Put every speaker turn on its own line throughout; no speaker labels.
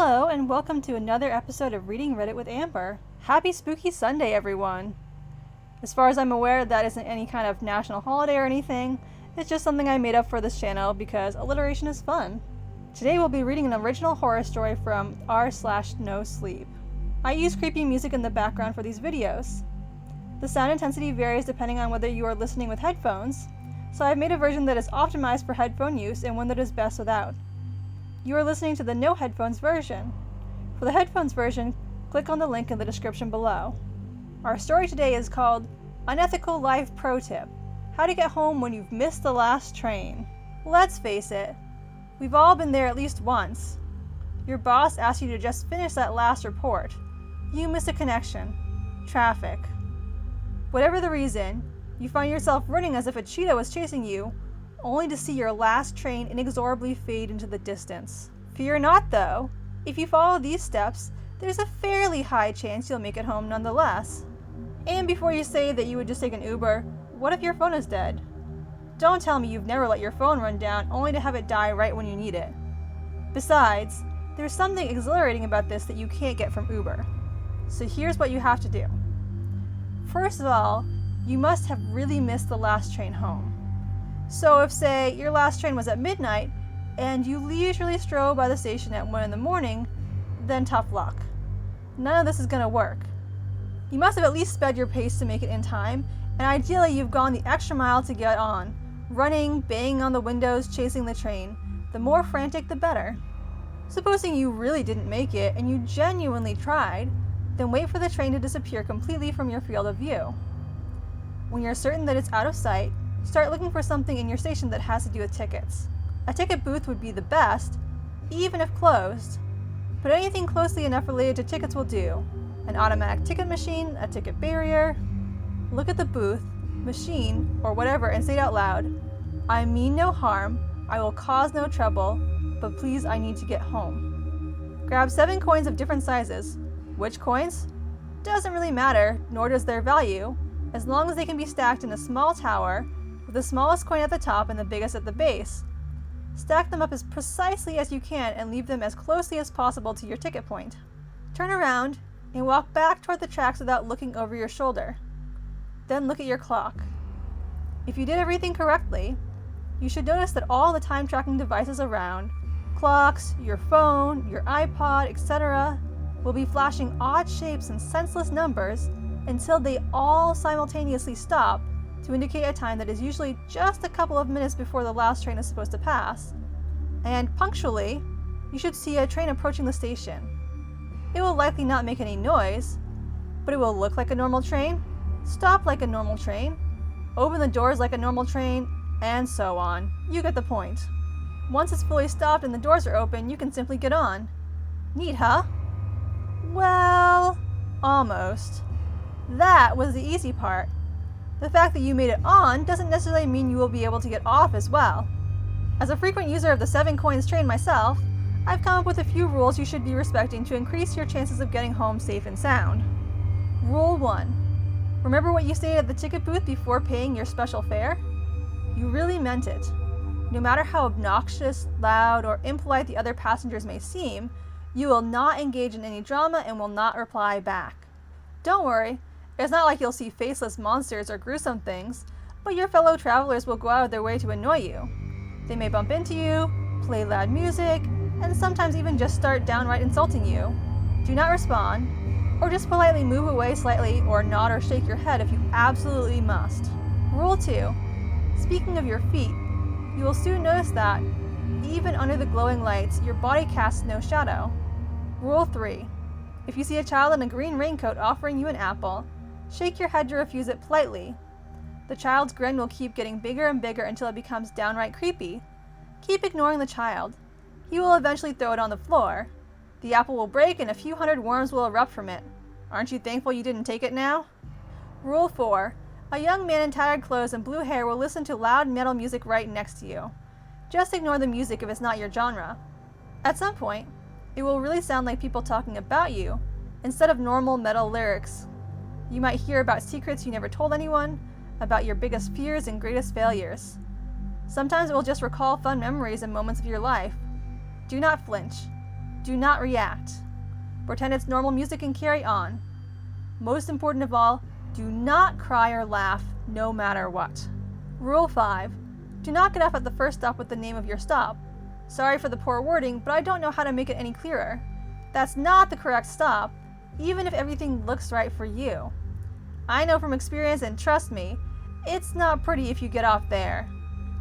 Hello, and welcome to another episode of Reading Reddit with Amber. Happy Spooky Sunday, everyone! As far as I'm aware, that isn't any kind of national holiday or anything. It's just something I made up for this channel because alliteration is fun. Today we'll be reading an original horror story from r/NoSleep. I use creepy music in the background for these videos. The sound intensity varies depending on whether you are listening with headphones, so I've made a version that is optimized for headphone use and one that is best without. You are listening to the no headphones version. For the headphones version, click on the link in the description below. Our story today is called Unethical Life Pro Tip: How to Get Home When You've Missed the Last Train. Let's face it, we've all been there at least once. Your boss asks you to just finish that last report. You miss a connection. Traffic. Whatever the reason, you find yourself running as if a cheetah was chasing you, only to see your last train inexorably fade into the distance. Fear not, though. If you follow these steps, there's a fairly high chance you'll make it home nonetheless. And before you say that you would just take an Uber, what if your phone is dead? Don't tell me you've never let your phone run down only to have it die right when you need it. Besides, there's something exhilarating about this that you can't get from Uber. So here's what you have to do. First of all, you must have really missed the last train home. So if, say, your last train was at midnight, and you leisurely stroll by the station at 1 in the morning, then tough luck. None of this is going to work. You must have at least sped your pace to make it in time, and ideally you've gone the extra mile to get on, running, banging on the windows, chasing the train. The more frantic, the better. Supposing you really didn't make it, and you genuinely tried, then wait for the train to disappear completely from your field of view. When you're certain that it's out of sight, start looking for something in your station that has to do with tickets. A ticket booth would be the best, even if closed, but anything closely enough related to tickets will do. An automatic ticket machine, a ticket barrier. Look at the booth, machine, or whatever and say it out loud. I mean no harm, I will cause no trouble, but please I need to get home. Grab 7 coins of different sizes. Which coins? Doesn't really matter, nor does their value, as long as they can be stacked in a small tower, with the smallest coin at the top and the biggest at the base. Stack them up as precisely as you can and leave them as closely as possible to your ticket point. Turn around and walk back toward the tracks without looking over your shoulder. Then look at your clock. If you did everything correctly, you should notice that all the time tracking devices around, clocks, your phone, your iPod, etc., will be flashing odd shapes and senseless numbers until they all simultaneously stop to indicate a time that is usually just a couple of minutes before the last train is supposed to pass. And punctually, you should see a train approaching the station. It will likely not make any noise, but it will look like a normal train, stop like a normal train, open the doors like a normal train, and so on. You get the point. Once it's fully stopped and the doors are open, you can simply get on. Neat, huh? Well, almost. That was the easy part. The fact that you made it on doesn't necessarily mean you will be able to get off as well. As a frequent user of the 7 coins train myself, I've come up with a few rules you should be respecting to increase your chances of getting home safe and sound. Rule 1. Remember what you stated at the ticket booth before paying your special fare? You really meant it. No matter how obnoxious, loud, or impolite the other passengers may seem, you will not engage in any drama and will not reply back. Don't worry. It's not like you'll see faceless monsters or gruesome things, but your fellow travelers will go out of their way to annoy you. They may bump into you, play loud music, and sometimes even just start downright insulting you. Do not respond, or just politely move away slightly or nod or shake your head if you absolutely must. Rule 2. Speaking of your feet, you will soon notice that, even under the glowing lights, your body casts no shadow. Rule 3. If you see a child in a green raincoat offering you an apple, shake your head to refuse it politely. The child's grin will keep getting bigger and bigger until it becomes downright creepy. Keep ignoring the child. He will eventually throw it on the floor. The apple will break and a few hundred worms will erupt from it. Aren't you thankful you didn't take it now? Rule 4. A young man in tattered clothes and blue hair will listen to loud metal music right next to you. Just ignore the music if it's not your genre. At some point, it will really sound like people talking about you, instead of normal metal lyrics. You might hear about secrets you never told anyone, about your biggest fears and greatest failures. Sometimes it will just recall fun memories and moments of your life. Do not flinch. Do not react. Pretend it's normal music and carry on. Most important of all, do not cry or laugh, no matter what. Rule 5. Do not get off at the first stop with the name of your stop. Sorry for the poor wording, but I don't know how to make it any clearer. That's not the correct stop, even if everything looks right for you. I know from experience, and trust me, it's not pretty if you get off there.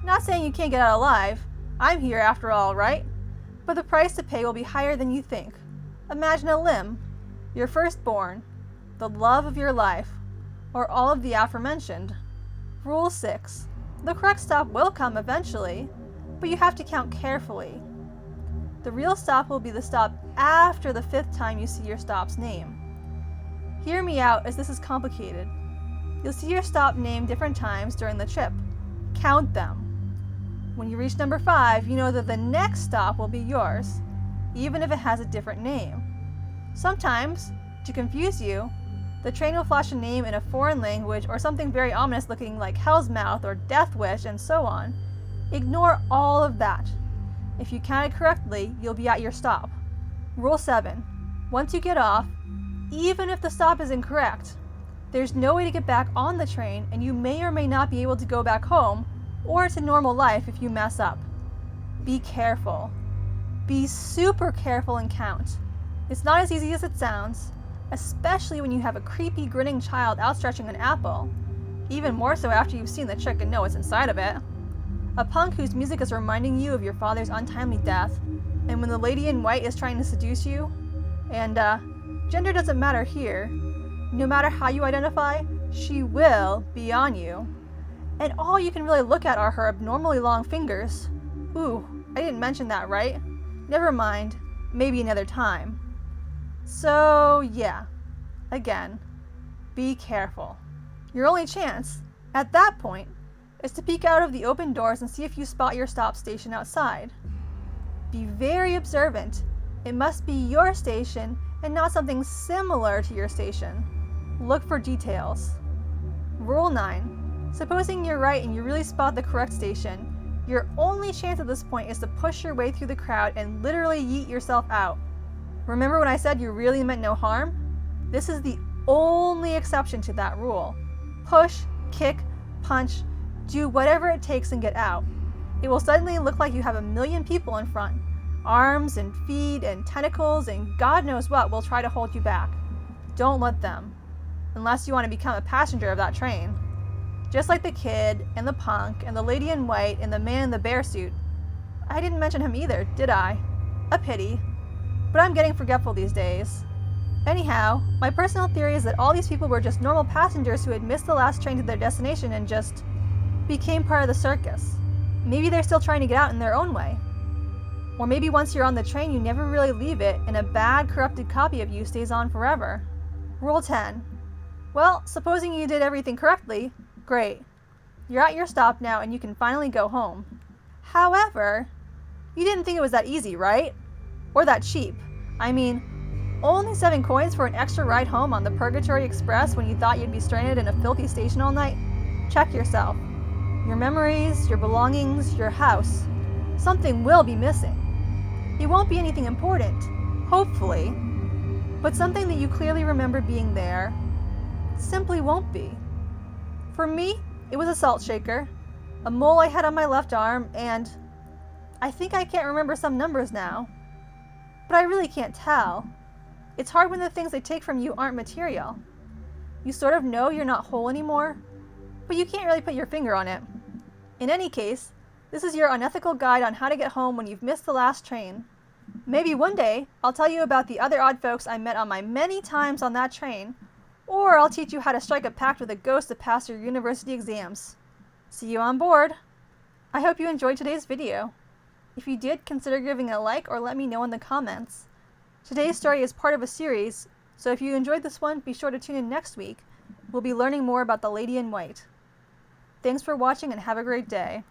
Not saying you can't get out alive. I'm here after all, right? But the price to pay will be higher than you think. Imagine a limb, your firstborn, the love of your life, or all of the aforementioned. Rule 6. The correct stop will come eventually, but you have to count carefully. The real stop will be the stop after the 5th time you see your stop's name. Hear me out, as this is complicated. You'll see your stop name different times during the trip. Count them. When you reach number 5, you know that the next stop will be yours, even if it has a different name. Sometimes, to confuse you, the train will flash a name in a foreign language or something very ominous looking like Hell's Mouth or Death Wish and so on. Ignore all of that. If you counted correctly, you'll be at your stop. Rule 7. Once you get off, even if the stop is incorrect, there's no way to get back on the train, and you may or may not be able to go back home or to normal life if you mess up. Be careful. Be super careful and count. It's not as easy as it sounds, especially when you have a creepy grinning child outstretching an apple. Even more so after you've seen the trick and know what's inside of it. A punk whose music is reminding you of your father's untimely death, and when the lady in white is trying to seduce you, and gender doesn't matter here. No matter how you identify, she will be on you. And all you can really look at are her abnormally long fingers. Ooh, I didn't mention that, right? Never mind, maybe another time. So yeah, again, be careful. Your only chance, at that point, is to peek out of the open doors and see if you spot your stop station outside. Be very observant. It must be your station and not something similar to your station. Look for details. Rule 9. Supposing you're right and you really spot the correct station, your only chance at this point is to push your way through the crowd and literally yeet yourself out. Remember when I said you really meant no harm? This is the only exception to that rule. Push, kick, punch, do whatever it takes and get out. It will suddenly look like you have a million people in front. Arms and feet and tentacles and God knows what will try to hold you back. Don't let them. Unless you want to become a passenger of that train. Just like the kid, and the punk, and the lady in white, and the man in the bear suit. I didn't mention him either, did I? A pity. But I'm getting forgetful these days. Anyhow, my personal theory is that all these people were just normal passengers who had missed the last train to their destination and just became part of the circus. Maybe they're still trying to get out in their own way. Or maybe once you're on the train, you never really leave it, and a bad, corrupted copy of you stays on forever. Rule 10. Well, supposing you did everything correctly, great. You're at your stop now and you can finally go home. However, you didn't think it was that easy, right? Or that cheap. I mean, only 7 coins for an extra ride home on the Purgatory Express when you thought you'd be stranded in a filthy station all night? Check yourself. Your memories, your belongings, your house. Something will be missing. It won't be anything important, hopefully, but something that you clearly remember being there simply won't be. For me, it was a salt shaker, a mole I had on my left arm, and I think I can't remember some numbers now. But I really can't tell. It's hard when the things they take from you aren't material. You sort of know you're not whole anymore, but you can't really put your finger on it. In any case, this is your unethical guide on how to get home when you've missed the last train. Maybe one day, I'll tell you about the other odd folks I met on my many times on that train, or I'll teach you how to strike a pact with a ghost to pass your university exams. See you on board! I hope you enjoyed today's video. If you did, consider giving a like or let me know in the comments. Today's story is part of a series, so if you enjoyed this one, be sure to tune in next week. We'll be learning more about the Lady in White. Thanks for watching and have a great day.